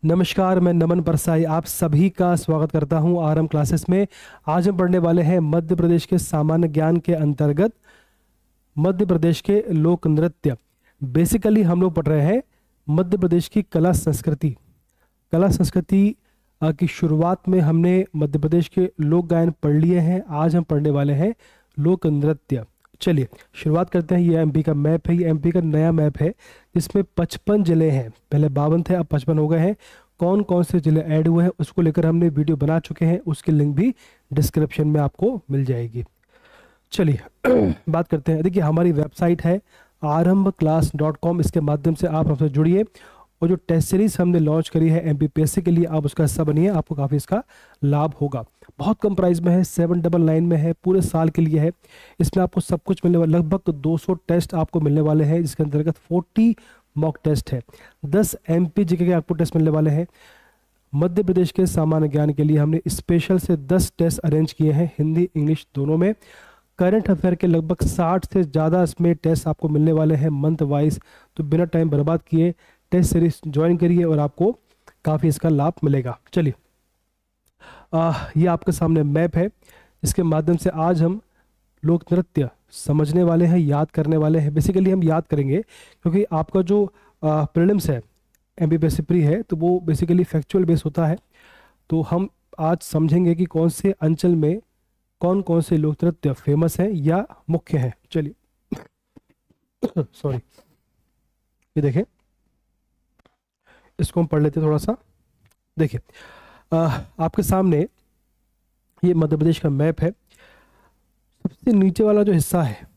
नमस्कार, मैं नमन परसाई आप सभी का स्वागत करता हूं आरएम क्लासेस में। आज हम पढ़ने वाले हैं मध्य प्रदेश के सामान्य ज्ञान के अंतर्गत मध्य प्रदेश के लोक नृत्य। बेसिकली हम लोग पढ़ रहे हैं मध्य प्रदेश की कला संस्कृति। कला संस्कृति की शुरुआत में हमने मध्य प्रदेश के लोक गायन पढ़ लिए हैं। आज हम पढ़ने वाले हैं लोक नृत्य। चलिए शुरुआत करते हैं। ये एमपी का मैप है, ये एमपी का नया मैप है जिसमें 55 जिले हैं। पहले 52 थे, अब 55 हो गए हैं। कौन कौन से जिले ऐड हुए हैं उसको लेकर हमने वीडियो बना चुके हैं, उसकी लिंक भी डिस्क्रिप्शन में आपको मिल जाएगी। चलिए बात करते हैं। देखिए हमारी वेबसाइट है arambclass.com, इसके माध्यम से आप हमसे जुड़िए और जो टेस्ट सीरीज हमने लॉन्च करी है एमपीपीएससी के लिए, आप उसका हिस्सा बनिए, आपको काफ़ी इसका लाभ होगा। बहुत कम प्राइस में है, 799 में है, पूरे साल के लिए है। इसमें आपको सब कुछ मिलने वाला, लगभग 200 टेस्ट आपको मिलने वाले हैं, जिसके अंतर्गत 40 मॉक टेस्ट है, 10 एमपी जीके के आपको टेस्ट मिलने वाले हैं। मध्य प्रदेश के सामान्य ज्ञान के लिए हमने स्पेशल से 10 टेस्ट अरेंज किए हैं, हिंदी इंग्लिश दोनों में। करंट अफेयर के लगभग 60 से ज़्यादा इसमें टेस्ट आपको मिलने वाले हैं मंथ वाइज। तो बिना टाइम बर्बाद किए टेस्ट सीरीज ज्वाइन करिए और आपको काफ़ी इसका लाभ मिलेगा। चलिए ये आपके सामने मैप है, इसके माध्यम से आज हम लोक नृत्य समझने वाले हैं, याद करने वाले हैं। बेसिकली हम याद करेंगे क्योंकि आपका जो प्रीलिम्स है एमपीपीएससी प्री है, तो वो बेसिकली फैक्चुअल बेस होता है। तो हम आज समझेंगे कि कौन से अंचल में कौन कौन से लोक नृत्य फेमस हैं या मुख्य हैं। चलिए सॉरी, ये देखें, इसको हम पढ़ लेते हैं थोड़ा सा। देखिए आपके सामने ये मध्य प्रदेश का मैप है। सबसे नीचे वाला जो हिस्सा है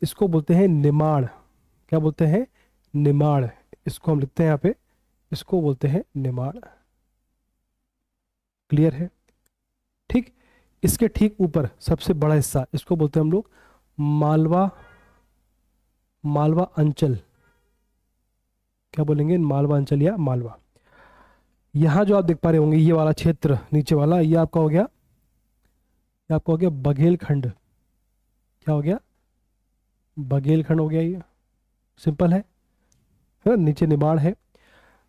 इसको बोलते हैं निमाड़। क्या बोलते हैं? निमाड़। इसको हम लिखते हैं यहाँ पे, इसको बोलते हैं निमाड़। क्लियर है? ठीक। इसके ठीक ऊपर सबसे बड़ा हिस्सा, इसको बोलते हैं हम लोग मालवा। मालवा अंचल, क्या बोलेंगे? मालवा अंचल या मालवा। यहाँ जो आप देख पा रहे होंगे ये वाला क्षेत्र नीचे वाला, ये आपका हो गया, ये आपका हो गया बघेलखंड। क्या हो गया? बघेलखंड हो गया। ये सिंपल है ना? नीचे निमाड़ है,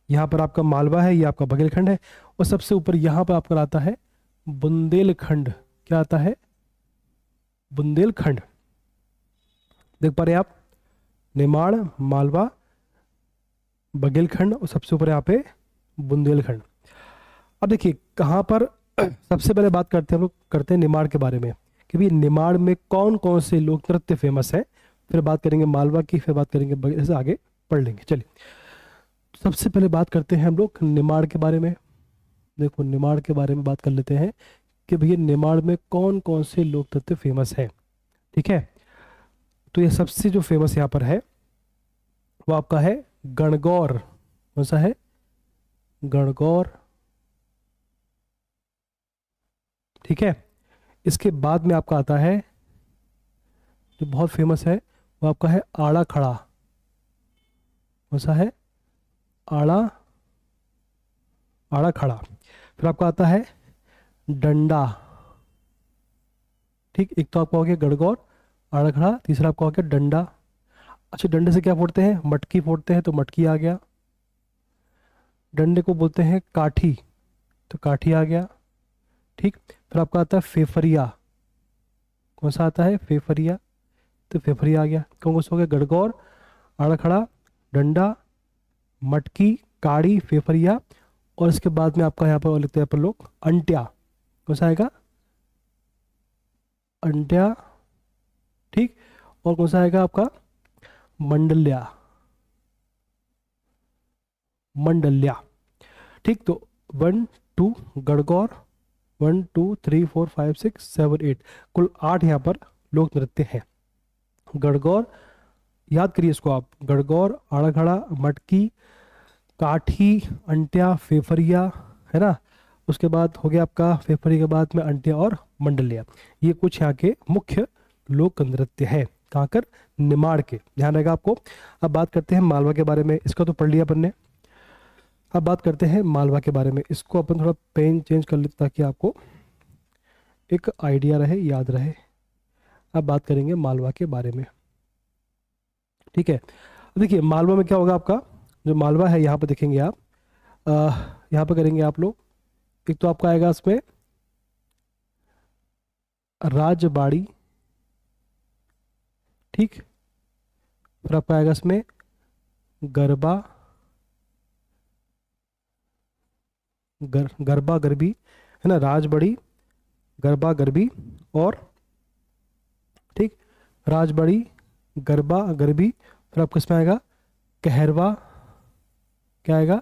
यहाँ पर आपका मालवा है, ये आपका बघेलखंड है। और सबसे ऊपर यहाँ पर आपका आता है बुंदेलखंड। क्या आता है? बुंदेलखंड। देख पा रहे हैं आप? निमाड़, मालवा, बघेलखंड और सबसे ऊपर यहाँ पे बुंदेलखंड। अब देखिए कहाँ पर सबसे पहले बात करते हैं, हम लोग करते हैं निमाड़ के बारे में कि भाई निमाड़ में कौन कौन से लोक नृत्य फेमस है। फिर बात करेंगे मालवा की, फिर बात करेंगे बघेल से, आगे पढ़ लेंगे। चलिए सबसे पहले बात करते हैं हम लोग निमाड़ के बारे में। देखो निमाड़ के बारे में बात कर लेते हैं कि भैया निमाड़ में कौन कौन से लोक नृत्य फेमस है। ठीक है, तो ये सबसे जो फेमस यहाँ पर है वो आपका है गणगौर। कौन सा है? गणगौर। ठीक है, इसके बाद में आपका आता है जो बहुत फेमस है वो आपका है आड़ा खड़ा। कौन सा है? आड़ा, आड़ा खड़ा। फिर आपका आता है डंडा। ठीक, एक तो आपका हो गया गणगौर, आड़ा खड़ा, तीसरा आपका हो गया डंडा। अच्छा, डंडे से क्या फोड़ते हैं? मटकी फोड़ते हैं, तो मटकी आ गया। डंडे को बोलते हैं काठी, तो काठी आ गया। ठीक, फिर आपका आता है फेफरिया। कौन सा आता है? फेफरिया, तो फेफरिया आ गया। कौन कौन सा हो गया? गणगौर, आड़ा खड़ा, डंडा, मटकी, काड़ी, फेफरिया। और इसके बाद में आपका यहाँ पर लिखते हैं अपन लोग अंट्या। कौन सा आएगा? अंट्या। ठीक, और कौन सा आएगा आपका? मंडल्या। मंडल्या। ठीक, तो 1 2 गणगौर, 1 2 3 4 5 6 7 8, कुल 8 यहाँ पर लोक नृत्य हैं। गणगौर, याद करिए इसको आप, गणगौर, आड़ा खड़ा, मटकी, काठी, अंट्या, फेफरिया, है ना। उसके बाद हो गया आपका फेफरी के बाद में अंट्या और मंडलिया। ये कुछ यहाँ के मुख्य लोक नृत्य हैं। कहाँ कर? निमाड़ के, ध्यान रहेगा आपको। अब बात करते हैं मालवा के बारे में। इसका तो पढ़ लिया अपन ने। अब बात करते हैं मालवा के बारे में। इसको अपन थोड़ा पेन चेंज कर लेते ताकि आपको एक आइडिया रहे, याद रहे। अब बात करेंगे मालवा के बारे में। ठीक है, देखिए मालवा में क्या होगा आपका, जो मालवा है यहाँ पर देखेंगे आप, यहाँ पे करेंगे आप लोग। एक तो आपका आएगा इसमें राजबाड़ी, ठीक। फिर आपका आएगा इसमें गरबा, गरबा गरबी, है ना, राजबड़ी, गरबा गरबी, और ठीक, राजबड़ी, गरबा गरबी। फिर आपका इसमें आएगा कहरवा, क्या आएगा,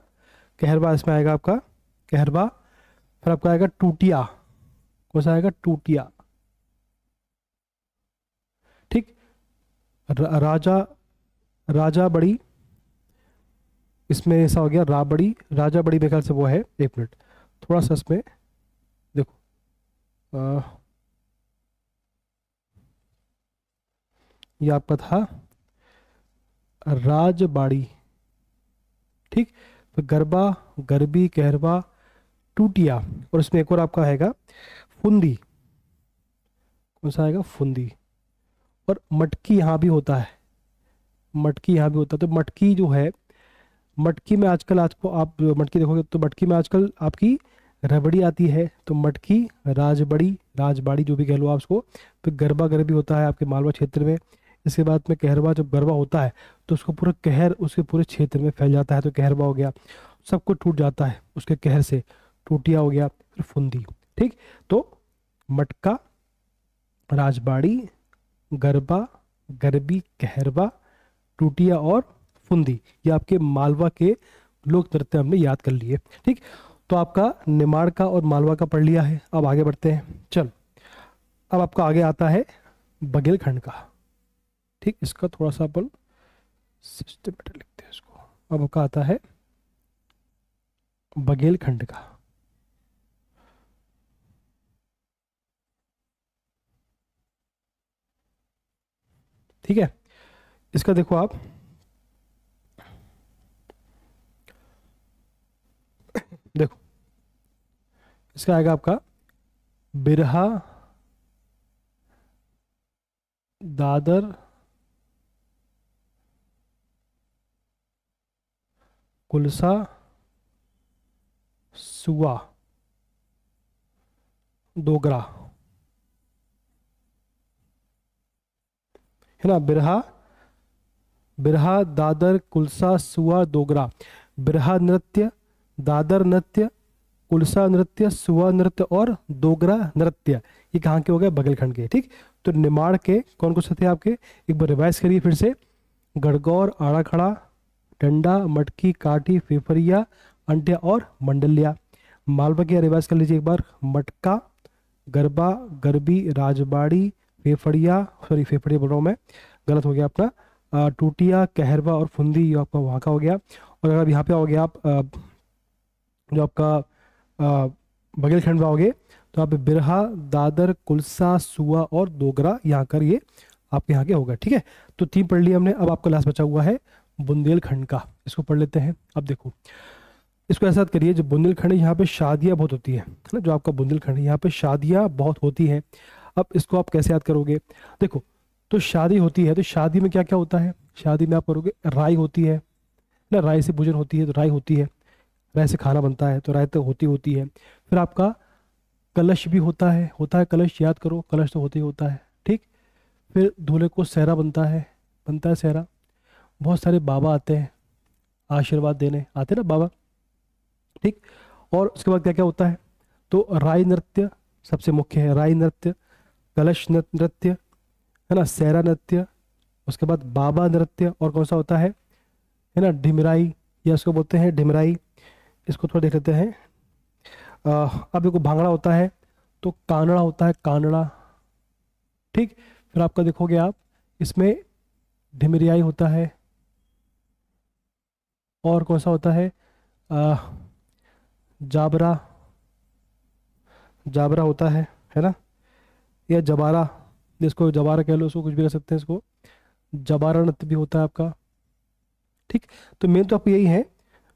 कहरवा इसमें आएगा आपका, कहरवा। फिर आपका आएगा टूटिया, कौन सा आएगा, टूटिया, ठीक। राजा, राजा बड़ी, इसमें ऐसा हो गया राबड़ी, राजा बड़ी मेरे ख्याल से वो है, एक मिनट थोड़ा सा इसमें देखो, ये आपका था राजबाड़ी, ठीक। फिर गरबा, गरबी, कहरवा, टूटिया, और इसमें एक और आपका आएगा फुंदी, कौन सा आएगा, फुंदी। और मटकी यहाँ भी होता है, मटकी यहाँ भी होता है। तो मटकी जो है, मटकी में आजकल आपको आप मटकी देखोगे तो मटकी में आजकल आपकी रबड़ी आती है, तो मटकी, राजबड़ी, राजबाड़ी जो भी कह लो आप उसको। फिर गरबा गरबी होता है आपके मालवा क्षेत्र में। इसके बाद में कहरवा, जब गरबा होता है तो उसको पूरा कहर उसके पूरे क्षेत्र में फैल जाता है, तो कहरवा हो गया, सब कुछ टूट जाता है उसके कहर से, टूटिया हो गया। फिर फुंदी, ठीक। तो मटका, राजबाड़ी, गरबा, गरबी, कहरवा, टूटिया और फुंदी, ये आपके मालवा के लोक नृत्य हमने याद कर लिए, ठीक। तो आपका निमाड़ का और मालवा का पढ़ लिया है। अब आगे बढ़ते हैं, चल। अब आपका आगे आता है बघेलखंड का, ठीक। इसका थोड़ा सा अपन सिस्टमेटिक लिखते हैं इसको। अब आपका आता है बघेलखंड का, ठीक है। इसका देखो आप, देखो इसका आएगा आपका बिरहा, दादर, कुलसा, सुआ, डोगरा, है ना। बिरहा, बिरहा, दादर, कुलसा, सुआ, डोगरा। बिरहा नृत्य, दादर नृत्य, कुलसा नृत्य, सुआ नृत्य और डोगरा नृत्य, ये कहाँ के हो गए, बघेलखंड के, ठीक। तो निमाड़ के कौन कौन से थे आपके, एक बार रिवाइज करिए फिर से। गणगौर, आड़ा खड़ा, डंडा, मटकी, काठी, फेफरिया, अंटिया और मंडलिया। मालवा के रिवाइज कर लीजिए एक बार। मटका, गरबा, गरबी, राजबाड़ी, फेफड़िया, सॉरी फेफड़िया बोल रहा हूँ मैं, गलत हो गया अपना, टूटिया, कहरवा और फुंदी, ये आपका वहाँ का हो गया। और अगर यहाँ पे आओगे आप, जो आपका बघेलखंड में आओगे तो आप बिरहा, दादर, कुलसा, सुआ और डोगरा यहाँ कर ये आपके यहाँ के होगा, ठीक है। तो 3 पढ़ लिए हमने। अब आपका लास्ट बचा हुआ है बुंदेलखंड का, इसको पढ़ लेते हैं। अब देखो इसको ऐसा करिए, जो बुंदेलखंड है यहाँ पे शादियाँ बहुत होती है ना, जो आपका बुंदेलखंड है यहाँ पे शादियाँ बहुत होती हैं। अब इसको आप कैसे याद करोगे, देखो तो शादी होती है, तो शादी में क्या क्या होता है, शादी में आप करोगे राई होती है ना, राई से भोजन होती है, तो राई होती है, राय से खाना बनता है, तो राय तो होती होती है। फिर आपका कलश भी होता है कलश, याद करो, कलश तो होता ही होता है, ठीक। फिर दूल्हे को सेहरा बनता है सेहरा। बहुत सारे बाबा आते हैं आशीर्वाद देने, आते हैं ना बाबा, ठीक। और उसके बाद क्या क्या होता है, तो राय नृत्य सबसे मुख्य है, राय नृत्य, कलश नृत्य, है ना, सेहरा नृत्य, उसके बाद बाबा नृत्य, और कौन सा होता है ना, ढिमराई, या उसको बोलते हैं ढिमराई। इसको थोड़ा देख लेते हैं। अब देखो भांगड़ा होता है, तो कानड़ा होता है, कानड़ा, ठीक। फिर आपका देखोगे आप इसमें ढिमरियाई होता है, और कौन सा होता है, जाबरा, जाबरा होता है ना, या जबारा, जिसको जबारा कह लो, उसको कुछ भी कह सकते हैं, इसको जबारा नृत्य भी होता है आपका, ठीक। तो मेन तो आपको यही है,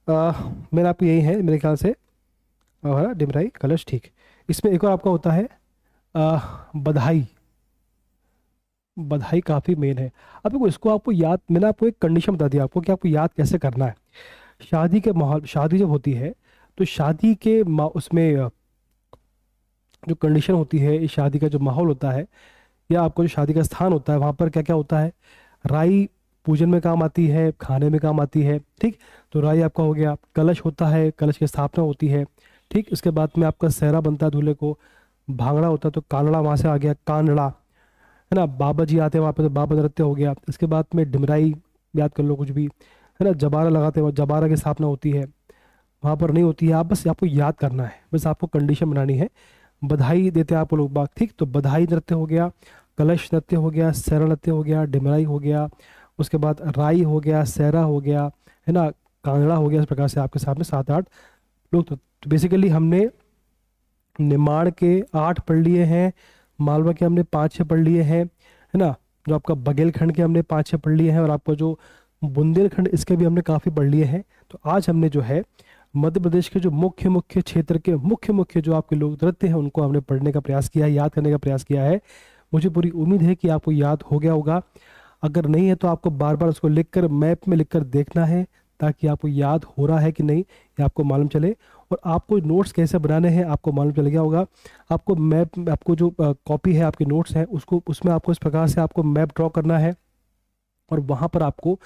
मेन आपको यही है मेरे ख्याल से, है ना, डिमराई, कलश, ठीक। इसमें एक और आपका होता है बधाई, बधाई काफ़ी मेन है। अब देखो इसको आपको याद, मैंने आपको एक कंडीशन बता दिया आपको कि आपको याद कैसे करना है। शादी के माहौल, शादी जब होती है तो शादी के उसमें जो कंडीशन होती है, इस शादी का जो माहौल होता है या आपका जो शादी का स्थान होता है, वहाँ पर क्या क्या होता है। राई पूजन में काम आती है, खाने में काम आती है, ठीक। तो राई आपका हो गया, कलश होता है, कलश की स्थापना होती है, ठीक। उसके बाद में आपका सहरा बनता है दूल्हे को, भांगड़ा होता है, तो कानड़ा वहाँ से आ गया, कानड़ा, है ना। बाबा जी आते हैं वहाँ पे, तो बाबा नृत्य हो गया। इसके बाद में डिमराई, याद कर लो कुछ भी, है ना। जबारा लगाते हैं, जबारा की स्थापना होती है, वहाँ पर नहीं होती है। आप बस आपको याद करना है, बस आपको कंडीशन बनानी है। बधाई देते हैं आप लोग बाग, ठीक। तो बधाई नृत्य हो गया, कलश नृत्य हो गया, सहरा नृत्य हो गया, डिमराई हो गया, उसके बाद राई हो गया, सहरा हो गया, है ना, कांगड़ा हो गया। इस प्रकार से आपके सामने 7-8 लोग। तो बेसिकली हमने निमाड़ के 8 पढ़ लिए हैं, मालवा के हमने 5-6 पढ़ लिए हैं, है ना। जो आपका बघेलखंड के हमने 5-6 पढ़ लिए हैं, और आपका जो बुंदेलखंड इसके भी हमने काफ़ी पढ़ लिए हैं। तो आज हमने जो है मध्य प्रदेश के जो मुख्य मुख्य क्षेत्र के मुख्य मुख्य जो आपके लोक नृत्य हैं उनको हमने पढ़ने का प्रयास किया है, याद करने का प्रयास किया है। मुझे पूरी उम्मीद है कि आपको याद हो गया होगा। अगर नहीं है तो आपको बार बार उसको लिखकर, मैप में लिखकर देखना है, ताकि आपको याद हो रहा है कि नहीं ये आपको मालूम चले। और आपको नोट्स कैसे बनाने हैं आपको मालूम चल गया होगा। आपको मैप, आपको जो कॉपी है आपके नोट्स हैं उसको, उसमें आपको इस प्रकार से आपको मैप ड्रॉ करना है, और वहाँ पर आपको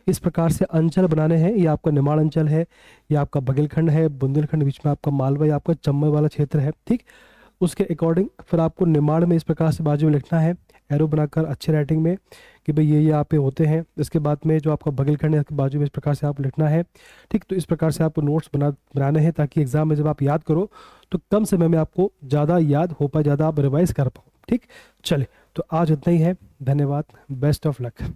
इस प्रकार से अंचल बनाने हैं। ये आपका निमाड़ अंचल है, ये आपका बघेलखंड है, बुंदेलखंड, बीच में आपका मालवा या आपका चंबल वाला क्षेत्र है, ठीक। उसके अकॉर्डिंग फिर आपको निमाड़ में इस प्रकार से बाजू में लिखना है, एरो बनाकर अच्छे राइटिंग में, कि भाई ये यहाँ पे होते हैं। इसके बाद में जो आपका बघेलखंड है इसके बाजू में इस प्रकार से आप लिखना है, ठीक। तो इस प्रकार से आपको नोट्स बनाने हैं, ताकि एग्जाम में जब आप याद करो तो कम समय में आपको ज़्यादा याद हो पाए, ज़्यादा आप रिवाइज कर पाओ, ठीक। चले, तो आज इतना ही है। धन्यवाद, बेस्ट ऑफ लक।